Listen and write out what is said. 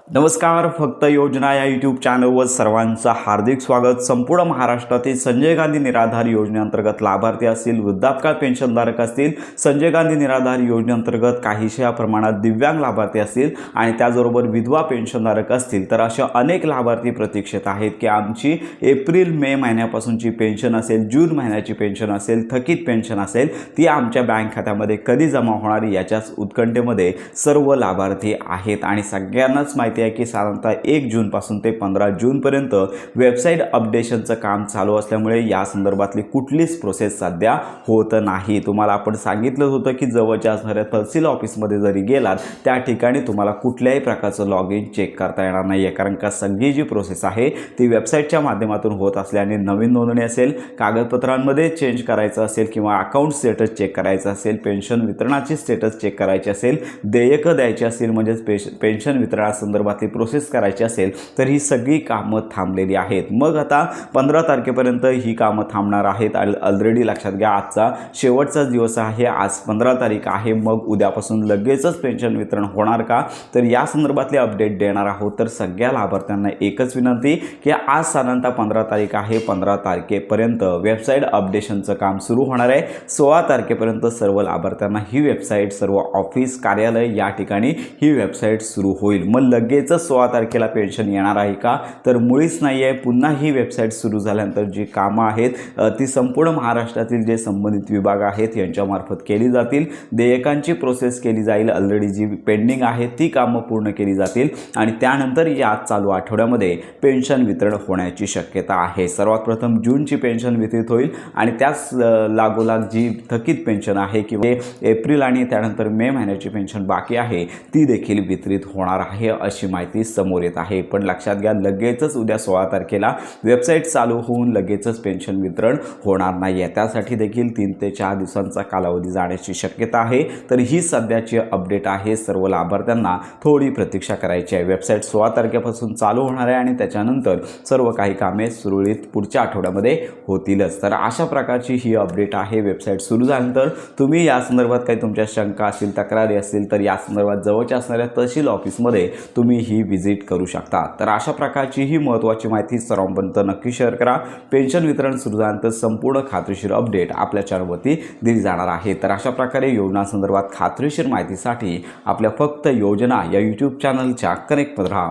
नमस्कार. फक्त योजना या यूट्यूब चॅनलवर सर्वांचं हार्दिक स्वागत. संपूर्ण महाराष्ट्रातील संजय गांधी निराधार योजनेअंतर्गत लाभार्थी असतील, वृद्धापकाळ पेन्शनधारक असतील, संजय गांधी निराधार योजनेअंतर्गत काहीशा प्रमाणात दिव्यांग लाभार्थी असतील आणि त्याचबरोबर विधवा पेन्शनधारक असतील, तर अशा अनेक लाभार्थी प्रतीक्षेत आहेत की आमची एप्रिल मे महिन्यापासूनची पेन्शन असेल, जून महिन्याची पेन्शन असेल, थकीत पेन्शन असेल, ती आमच्या बँक खात्यामध्ये कधी जमा होणार याच्याच उत्कंठेमध्ये सर्व लाभार्थी आहेत. आणि सगळ्यांनाच माहिती आहे की साधारणतः 1 जूनपासून ते 15 जूनपर्यंत वेबसाईट अपडेशनचं काम चालू असल्यामुळे या संदर्भातली कुठलीच प्रोसेस सध्या होत नाही. तुम्हाला आपण सांगितलं होतं की जवळच्या असणाऱ्या तहसील ऑफिसमध्ये जरी गेलात त्या ठिकाणी तुम्हाला कुठल्याही प्रकारचं लॉग इन चेक करता येणार नाही आहे, कारण का सगळी जी प्रोसेस आहे ती वेबसाईटच्या माध्यमातून होत असल्याने नवीन नोंदणी असेल, कागदपत्रांमध्ये चेंज करायचं असेल किंवा अकाउंट स्टेटस चेक करायचं असेल, पेन्शन वितरणाची स्टेटस चेक करायची असेल, देयकं द्यायची असतील म्हणजेच पेन्शन वितरणासंदर्भातली प्रोसेस करायची असेल, तर ही सगळी कामं थांबलेली आहेत. मग आता 15 तारखेपर्यंत ही कामं थांबणार आहेत. ऑलरेडी लक्षात घ्या, आजचा शेवटचा दिवस आहे. आज 15 तारीख आहे. मग उद्यापासून लगेचच पेन्शन वितरण होणार का, तर या संदर्भातले अपडेट देणार आहोत. तर सगळ्या लाभार्थ्यांना एकच विनंती की आज साधारणतः 15 तारीख आहे. 15 तारखेपर्यंत वेबसाईट अपडेशनचं काम सुरू होणार आहे. 16 तारखेपर्यंत सर्व लाभार्थ्यांना ही वेबसाईट, सर्व ऑफिस, कार्यालय या ठिकाणी ही वेबसाईट सुरू होईल. मग लगेचच 16 तारखेला पेन्शन येणार आहे का, तर मुळीच नाही आहे. पुन्हा ही वेबसाईट सुरू झाल्यानंतर जी कामं आहेत ती संपूर्ण महाराष्ट्रातील जे संबंधित विभाग आहेत यांच्यामार्फत केली जातील. देयकांची प्रोसेस केली जाईल. ऑलरेडी जी पेंडिंग आहे ती कामं पूर्ण केली जातील आणि त्यानंतर या चालू आठवड्यामध्ये पेन्शन वितरण होण्याची शक्यता आहे. सर्वात प्रथम जूनची पेन्शन वितरित होईल आणि त्याच लागोलाग जी थकीत पेन्शन आहे किंवा एप्रिल आणि त्यानंतर मे महिन्याची पेन्शन बाकी आहे ती देखील वितरित होणार आहे अशी माहिती समोर येत आहे. पण लक्षात घ्या, लगेचच उद्या 16 तारखेला वेबसाईट चालू होऊन लगेचच पेन्शन वितरण होणार नाही आहे. त्यासाठी देखील 3 ते 4 दिवसांचा कालावधी जाण्याची शक्यता आहे. तर ही सध्याची अपडेट आहे. सर्व लाभार्थ्यांना थोडी प्रतीक्षा करायची आहे. वेबसाईट 16 तारखेपासून चालू होणार आहे आणि त्याच्यानंतर सर्व काही कामे सुरळीत पुढच्या आठवड्यामध्ये होतीलच. तर अशा प्रकारची ही अपडेट आहे. वेबसाईट सुरू झाल्यानंतर तुम्ही या संदर्भात काही तुमच्या शंका असतील, तक्रारी असतील, तर या संदर्भात जवळच्या असणाऱ्या तहसील ऑफिसमध्ये तुम्ही ही व्हिजिट करू शकता. तर अशा प्रकारची ही महत्त्वाची माहिती सर्वांपर्यंत नक्की शेअर करा. पेन्शन वितरण सुरू झाल्यानंतर संपूर्ण खात्रीशीर अपडेट आपल्या चॅनलवरती दिली जाणार आहे. तर अशा प्रकारे योजनांसंदर्भात खात्रीशीर माहितीसाठी आपल्या फक्त योजना या यूट्यूब चॅनलच्या कनेक्ट राहा.